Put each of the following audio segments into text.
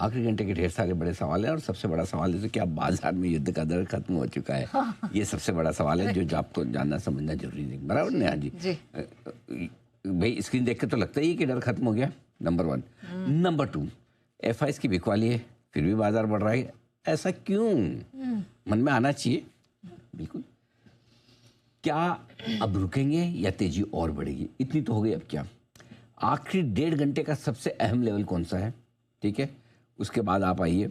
आखिरी घंटे के ढेर सारे बड़े सवाल हैं और सबसे बड़ा सवाल है तो क्या बाजार में युद्ध का दर खत्म हो चुका है? ये सबसे बड़ा सवाल है जो आपको जानना समझना जरूरी है। बराबर नेहा जी? भाई स्क्रीन देख के तो लगता ही है कि डर खत्म हो गया, नंबर 1। नंबर 2, FIs की बिकवाली है फिर भी बाजार बढ़ रहा है, ऐसा क्यों? मन में आना चाहिए। बिल्कुल। क्या अब रुकेंगे या तेजी और बढ़ेगी? इतनी तो हो गई, अब क्या? आखिरी 1.5 घंटे का सबसे अहम लेवल कौन सा है? ठीक है, उसके बाद आप आइए,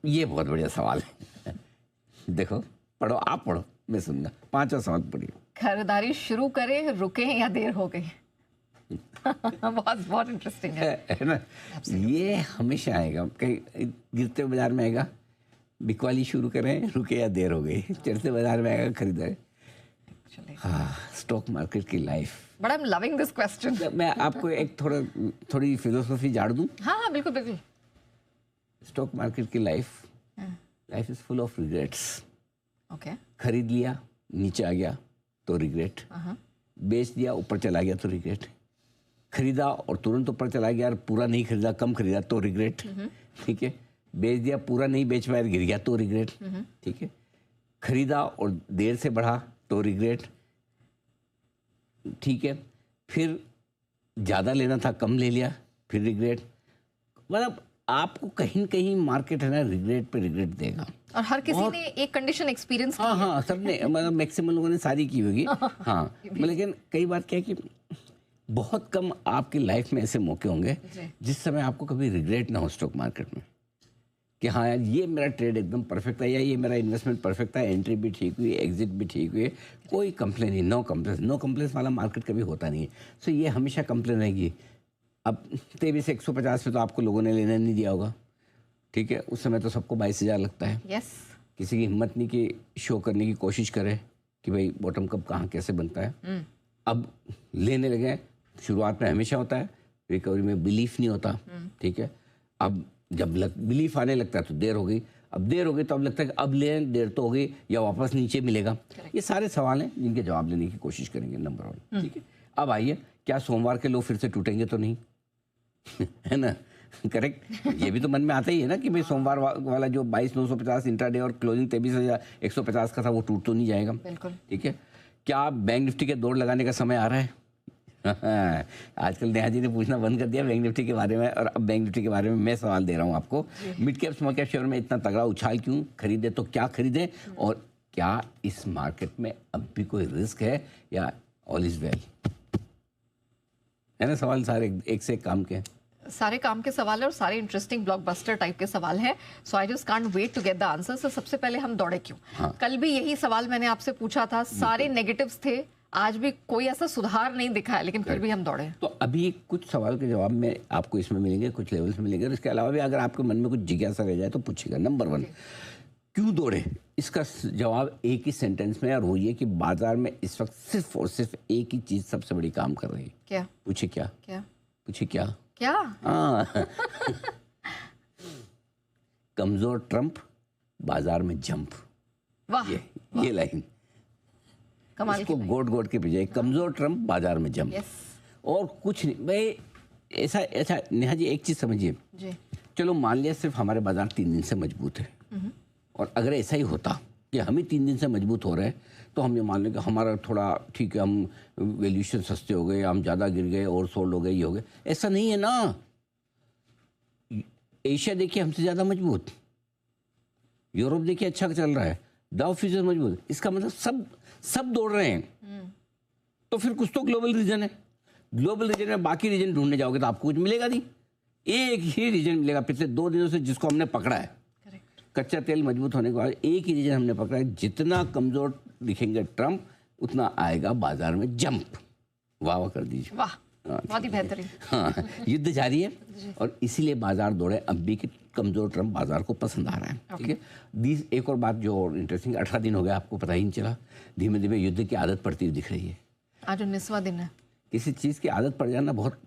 ये बहुत बढ़िया सवाल है। देखो, पढ़ो, आप पढ़ो, मैं सुनूंगा। 5वां सवाल पढ़िए। खरीदारी शुरू करें, रुके या देर हो गई? बहुत इंटरेस्टिंग है ना? ये हमेशा आएगा, कहीं गिरते बाजार में आएगा, बिकवाली शुरू करें, रुके या देर हो गई। चढ़ते बाजार में आएगा, खरीदारी। हाँ, स्टॉक मार्केट की life. But I am loving this question. मैं आपको एक थोड़ी फिलोसफी झाड़ दूं। हाँ, बिल्कुल बिल्कुल। स्टॉक मार्केट की life is full of regrets. Okay. खरीद लिया, नीचे आ गया तो रिग्रेट, बेच दिया, ऊपर चला गया तो रिग्रेट, खरीदा और तुरंत ऊपर चला गया और पूरा नहीं खरीदा, कम खरीदा तो रिग्रेट, ठीक है। बेच दिया, पूरा नहीं बेच पाया, गिर गया तो रिग्रेट, ठीक है। खरीदा और देर से बढ़ा तो रिग्रेट, ठीक है। फिर ज़्यादा लेना था, कम ले लिया, फिर रिग्रेट। मतलब आपको कहीं न कहीं मार्केट है ना, रिग्रेट पे रिग्रेट देगा। और हर किसी ने एक कंडीशन एक्सपीरियंस की है। हाँ, सबने, मतलब मैक्सिमम लोगों ने सारी की होगी। हाँ, लेकिन कई बार क्या है कि बहुत कम आपकी लाइफ में ऐसे मौके होंगे जिस समय आपको कभी रिग्रेट ना हो स्टॉक मार्केट में, कि हाँ यार ये मेरा ट्रेड एकदम परफेक्ट है, या ये मेरा इन्वेस्टमेंट परफेक्ट है, एंट्री भी ठीक हुई, एग्जिट भी ठीक हुई, कोई कंप्लेन नहीं, नो कंप्लेन वाला मार्केट कभी होता नहीं है। सो ये हमेशा कंप्लेन रहेगी। अब 23 से 150 पे तो आपको लोगों ने लेने नहीं दिया होगा, ठीक है। उस समय तो सबको 22,000 लगता है। यस। किसी की हिम्मत नहीं कि शो करने की कोशिश करे कि भाई बॉटम कब कहाँ कैसे बनता है। अब लेने लगे, शुरुआत में हमेशा होता है, रिकवरी में बिलीफ नहीं होता, ठीक है। अब जब बिलीफ आने लगता है तो देर हो गई, अब देर हो गई तो अब लगता है कि अब लें, देर तो हो गई, या वापस नीचे मिलेगा। ये सारे सवाल हैं जिनके जवाब लेने की कोशिश करेंगे, नंबर 1, ठीक है। अब आइए, क्या सोमवार के लोग फिर से टूटेंगे तो नहीं? है ना, करेक्ट। ये भी तो मन में आता ही है ना कि भाई सोमवार वाला जो 22,950 इंट्राडे और क्लोजिंग 23,150 का था, वो टूट तो नहीं जाएगा। बिल्कुल, ठीक है। क्या बैंक निफ्टी के दौड़ लगाने का समय आ रहा है? आजकल नेहा जी ने पूछना बंद कर दिया बैंक निफ्टी के बारे में, और अब बैंक निफ्टी के बारे में मैं सवाल दे रहा हूँ आपको। Mid cap small cap share में इतना तगड़ा उछाल क्यों? खरीदे तो क्या खरीदें, और क्या इस मार्केट में अब भी कोई रिस्क है या ऑल इज वेल? है ना, सवाल सारे एक से एक काम के हैं, सारे काम के सवाल है और सारे इंटरेस्टिंग ब्लॉकबस्टर टाइप के सवाल हैं। So I just can't wait to get the answer. So सबसे पहले हम दौड़े क्यों? कल भी यही सवाल मैंने आपसे पूछा था, सारे नेगेटिव्स थे, आज भी कोई ऐसा सुधार नहीं दिखा है, लेकिन फिर भी हम दौड़े। तो अभी कुछ सवाल के जवाब में आपको इसमें मिलेंगे, कुछ लेवल्स में मिलेंगे, और इसके अलावा भी अगर आपके मन में कुछ जिज्ञासा रह जाए तो पूछिएगा। नंबर 1, क्यों दौड़े? इसका जवाब एक ही सेंटेंस में है, और वो ये कि बाजार में इस वक्त सिर्फ और सिर्फ एक ही चीज सबसे बड़ी काम कर रही है। क्या? पूछिए क्या? पूछिए क्या? हाँ। कमजोर ट्रंप, बाजार में जंप। वाह, ये लाइन कमाल इसको गोट के पीछे, कमजोर ट्रंप, बाजार में जंप। और कुछ नहीं भाई। ऐसा नेहा जी, एक चीज समझिए, चलो मान लिया सिर्फ हमारे बाजार 3 दिन से मजबूत है, और अगर ऐसा ही होता कि हम ही 3 दिन से मजबूत हो रहे हैं, तो हम ये मान लें कि हमारा थोड़ा ठीक है, हम वैल्यूएशन सस्ते हो गए, हम ज़्यादा गिर गए, और सोल्ड हो गए, ये हो गए। ऐसा नहीं है ना। एशिया देखिए हमसे ज़्यादा मजबूत, यूरोप देखिए अच्छा चल रहा है, डाउ फ्यूचर मजबूत। इसका मतलब सब दौड़ रहे हैं। तो फिर कुछ तो ग्लोबल रीजन है। ग्लोबल रीजन में बाकी रीजन ढूंढने जाओगे तो आपको कुछ मिलेगा नहीं, एक ही रीजन मिलेगा पिछले 2 दिनों से जिसको हमने पकड़ा है। कच्चा तेल मजबूत होने के बाद एक ही रीजन हमने पकड़ा है, जितना कमजोर दिखेंगे ट्रंप, उतना आएगा बाजार में जंप। वाह कर दीजिए। वाह, बहुत ही बेहतरीन। हाँ, युद्ध जारी है, और इसीलिए बाजार दौड़े अब भी कि कमजोर ट्रंप बाजार को पसंद आ रहा है। ठीक है। एक और बात जो और इंटरेस्टिंग, 18 दिन हो गया, आपको पता ही नहीं चला, धीमे धीमे युद्ध की आदत पड़ती हुई दिख रही है। आज 19वां दिन है। किसी चीज़ की आदत पड़ जाना बहुत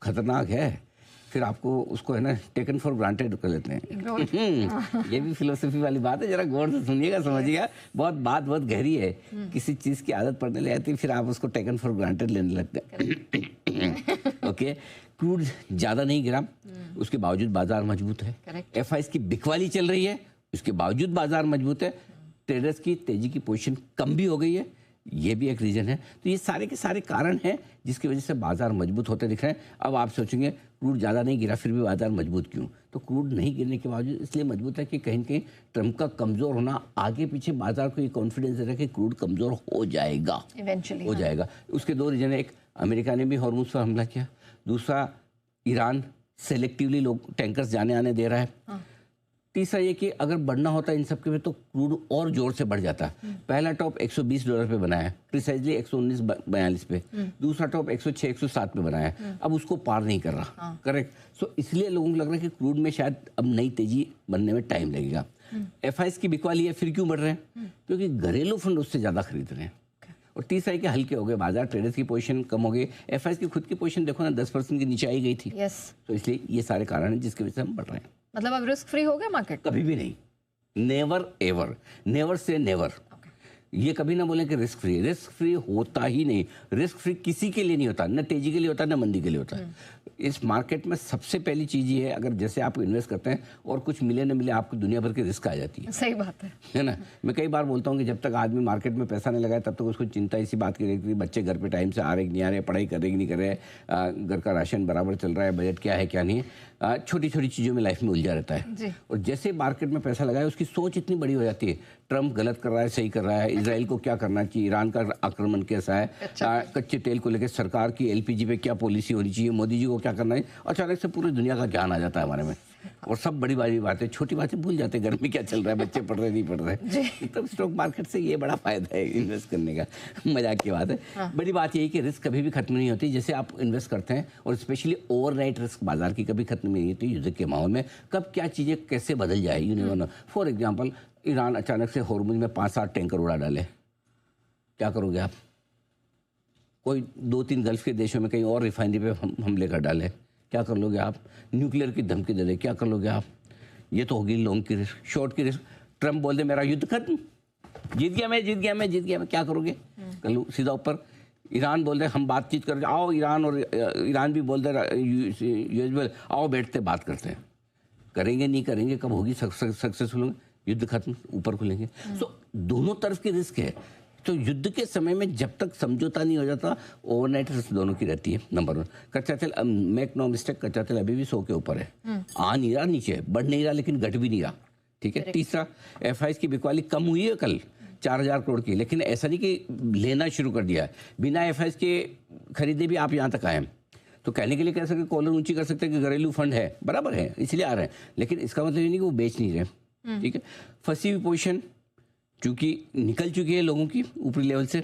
खतरनाक है, फिर आपको उसको है ना टेकन फॉर ग्रांटेड कर लेते हैं। ये भी फिलोसफी वाली बात है, जरा गौर से सुनिएगा, समझिएगा, बात बहुत गहरी है। किसी चीज़ की आदत पड़ने लगती, फिर आप उसको टेकन फॉर ग्रांटेड लेने लगते हैं। ओके, क्रूड ज़्यादा नहीं गिरा, उसके बावजूद बाजार मजबूत है। Correct. एफआईज की बिकवाली चल रही है, उसके बावजूद बाजार मजबूत है। ट्रेडर्स की तेजी की पोजीशन कम भी हो गई है, ये भी एक रीजन है। तो ये सारे के सारे कारण हैं जिसकी वजह से बाजार मजबूत होते दिख रहे हैं। अब आप सोचेंगे क्रूड ज़्यादा नहीं गिरा फिर भी बाजार मजबूत क्यों? तो क्रूड नहीं गिरने के बावजूद इसलिए मजबूत है कि कहीं न कहीं ट्रम्प का कमज़ोर होना आगे पीछे बाजार को ये कॉन्फिडेंस दे रहा है कि क्रूड कमज़ोर हो जाएगा, इवेंचुअली हो जाएगा। उसके दो रीजन है, एक अमेरिका ने भी हॉर्मुज़ पर हमला किया, दूसरा ईरान सेलेक्टिवली लोग टैंकर्स जाने आने दे रहा है, तीसरा ये कि अगर बढ़ना होता इन सब के में तो क्रूड और जोर से बढ़ जाता। पहला टॉप $120 पे बनाया है, प्रिसाइजली 119.42 पे, दूसरा टॉप 106 107 पे बनाया है, अब उसको पार नहीं कर रहा। करेक्ट। सो इसलिए लोगों को लग रहा है कि क्रूड में शायद अब नई तेजी बनने में टाइम लगेगा। एफआईज की बिकवाली है, फिर क्यों बढ़ रहे हैं? क्योंकि घरेलू फंड उससे ज़्यादा खरीद रहे हैं। और तीसरा है कि हल्के हो गए बाजार, ट्रेडर्स की पोजीशन कम हो गई, एफआईज की खुद की पोजीशन देखो ना 10% के नीचे आई गई थी। तो इसलिए ये सारे कारण हैं जिसकी वजह से हम बढ़ रहे हैं। मतलब अब रिस्क फ्री हो गया मार्केट? कभी भी नहीं, never ever, never say never. ये कभी ना बोले कि रिस्क फ्री होता ही नहीं। रिस्क फ्री किसी के लिए नहीं होता, न तेजी के लिए होता न मंदी के लिए होता है। इस मार्केट में सबसे पहली चीज ये है, अगर जैसे आप इन्वेस्ट करते हैं और कुछ मिले न मिले आपको दुनिया भर की रिस्क आ जाती है। सही बात है ना। मैं कई बार बोलता हूँ कि जब तक आदमी मार्केट में पैसा नहीं लगाए तब तक उसको चिंता इसी बात की रहती है, बच्चे घर पे टाइम से आ रहे कि नहीं आ रहे, पढ़ाई कर रहे कि नहीं कर रहे, घर का राशन बराबर चल रहा है, बजट क्या है क्या नहीं है, छोटी छोटी चीज़ों में लाइफ में उलझा रहता है। और जैसे मार्केट में पैसा लगाए उसकी सोच इतनी बड़ी हो जाती है, ट्रम्प गलत कर रहा है, सही कर रहा है, इजराइल को क्या करना चाहिए, ईरान का आक्रमण कैसा है, कच्चे तेल को लेकर सरकार की एलपीजी पे क्या पॉलिसी होनी चाहिए, मोदी जी को क्या करना है, अचानक से पूरी दुनिया का ज्ञान आ जाता है हमारे में। और सब बड़ी बड़ी बातें, छोटी बातें भूल जाते हैं, घर में क्या चल रहा है, बच्चे पढ़ रहे नहीं पढ़ रहे। तब स्टॉक मार्केट से ये बड़ा फायदा है इन्वेस्ट करने का। मजाक की बात है। बड़ी बात यही कि रिस्क कभी भी खत्म नहीं होती। जैसे आप इन्वेस्ट करते हैं और स्पेशली ओवरनाइट रिस्क बाजार की कभी खत्म नहीं होती। युद्ध के माहौल में कब क्या चीज़ें कैसे बदल जाए you never know. For example Iran अचानक से हॉर्मुज़ में 5-7 टैंकर उड़ा डाले, क्या करोगे आप? कोई 2-3 गल्फ के देशों में कहीं और रिफाइनरी पे हमले कर डाले, क्या कर लोगे आप? न्यूक्लियर की धमकी दे दे, क्या कर लोगे आप? ये तो होगी लॉन्ग की रिस्क। शॉर्ट की रिस्क, ट्रम्प बोल दे मेरा युद्ध खत्म, जीत गया मैं, क्या करोगे? कल सीधा ऊपर ईरान बोल दे हम बातचीत कर, आओ ईरान, और ईरान भी बोल दे यूएस आओ बैठते बात करते हैं। करेंगे नहीं करेंगे, कब होगी सक्सेसफुल? युद्ध खत्म, ऊपर खुलेंगे। सो दोनों तरफ की रिस्क है। तो युद्ध के समय में जब तक समझौता नहीं हो जाता, ओवरनाइट रिस्क दोनों की रहती है। नंबर 1, कच्चा तेल, मेक नो मिस्टेक, कच्चा तेल अभी भी 100 के ऊपर है, आ नहीं रहा नीचे, बढ़ नहीं रहा लेकिन घट भी नहीं रहा। ठीक है। तीसरा, एफआईज की बिकवाली कम हुई है कल 4000 करोड़ की, लेकिन ऐसा नहीं कि लेना शुरू कर दिया। बिना एफआईज के खरीदे भी आप यहाँ तक आए हैं, तो कहने के लिए कह सकते कॉलर ऊंची कर सकते हैं कि घरेलू फंड है, बराबर है इसलिए आ रहे हैं, लेकिन इसका मतलब ये नहीं कि वो बेच नहीं रहे। ठीक है। फंसी हुई पोजीशन चूंकि निकल चुकी है लोगों की ऊपरी लेवल से,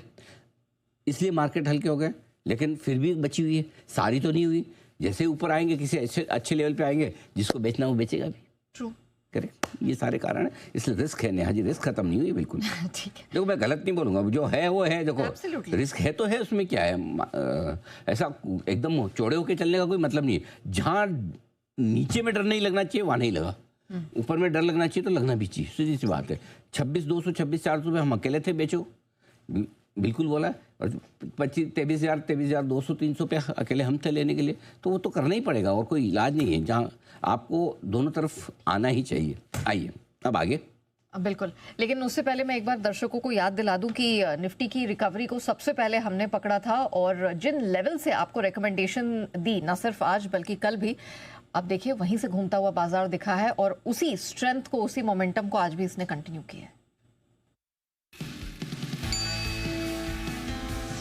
इसलिए मार्केट हल्के हो गए, लेकिन फिर भी बची हुई है, सारी तो नहीं हुई। जैसे ऊपर आएंगे किसी अच्छे लेवल पे आएंगे, जिसको बेचना वो बेचेगा भी। True, correct. ये सारे कारण है, इसलिए रिस्क है नेहा जी, रिस्क खत्म नहीं हुई बिल्कुल। ठीक है। देखो मैं गलत नहीं बोलूंगा, जो है वो है। देखो Absolutely. रिस्क है तो है, उसमें क्या है, ऐसा एकदम चौड़े होके चलने का कोई मतलब नहीं है। जहाँ नीचे में डर नहीं लगना चाहिए वहाँ नहीं लगा, ऊपर में डर लगना चाहिए तो लगना भी चाहिए, सीधी सी बात है। 26,200 26,400 पे हम अकेले थे, बेचो, बिल्कुल बोला। और 23,000 23,200 300 पे अकेले हम थे लेने के लिए, तो वो तो करना ही पड़ेगा, और कोई इलाज नहीं है। जहाँ आपको दोनों तरफ आना ही चाहिए। आइए अब आगे। बिल्कुल, लेकिन उससे पहले मैं एक बार दर्शकों को याद दिला दूं कि निफ्टी की रिकवरी को सबसे पहले हमने पकड़ा था, और जिन लेवल से आपको रिकमेंडेशन दी, न सिर्फ आज बल्कि कल भी, अब देखिए वहीं से घूमता हुआ बाजार दिखा है, और उसी स्ट्रेंथ को, उसी मोमेंटम को आज भी इसने कंटिन्यू किया है।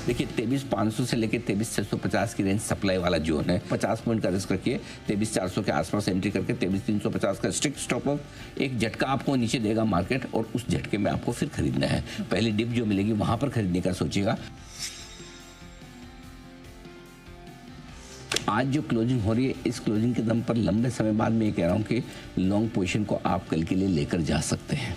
देखिए 23,500 से लेकर 23,650 की रेंज सप्लाई वाला जोन है। 50 पॉइंट का रिस्क रखिए, 23,400 के आसपास एंट्री करके 23,350 का स्ट्रिक्ट स्टॉप ऑफ। एक झटका आपको नीचे देगा मार्केट, और उस झटके में आपको फिर खरीदना है। पहली डिप जो मिलेगी वहां पर खरीदने का सोचिएगा। आज जो क्लोजिंग हो रही है, इस क्लोजिंग के दम पर लंबे समय बाद मैं ये कह रहा हूं कि लॉन्ग पोजीशन को आप कल के लिए लेकर जा सकते हैं।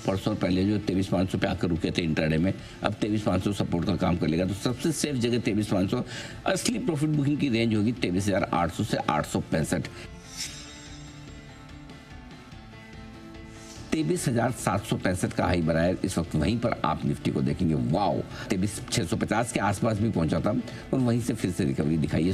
परसों पहले जो 23,500 पे आकर रुके थे इंट्राडे में, अब 23,500 सपोर्ट का काम कर लेगा, तो सबसे सेफ जगह 23,500। असली प्रॉफिट बुकिंग की रेंज होगी 23,800 से 865। 23,765 का हाई बना है इस वक्त, वहीं पर आप निफ्टी को देखेंगे, वाओ 23,650 के आसपास भी पहुंचा था, और वहीं से फिर से रिकवरी दिखाई है।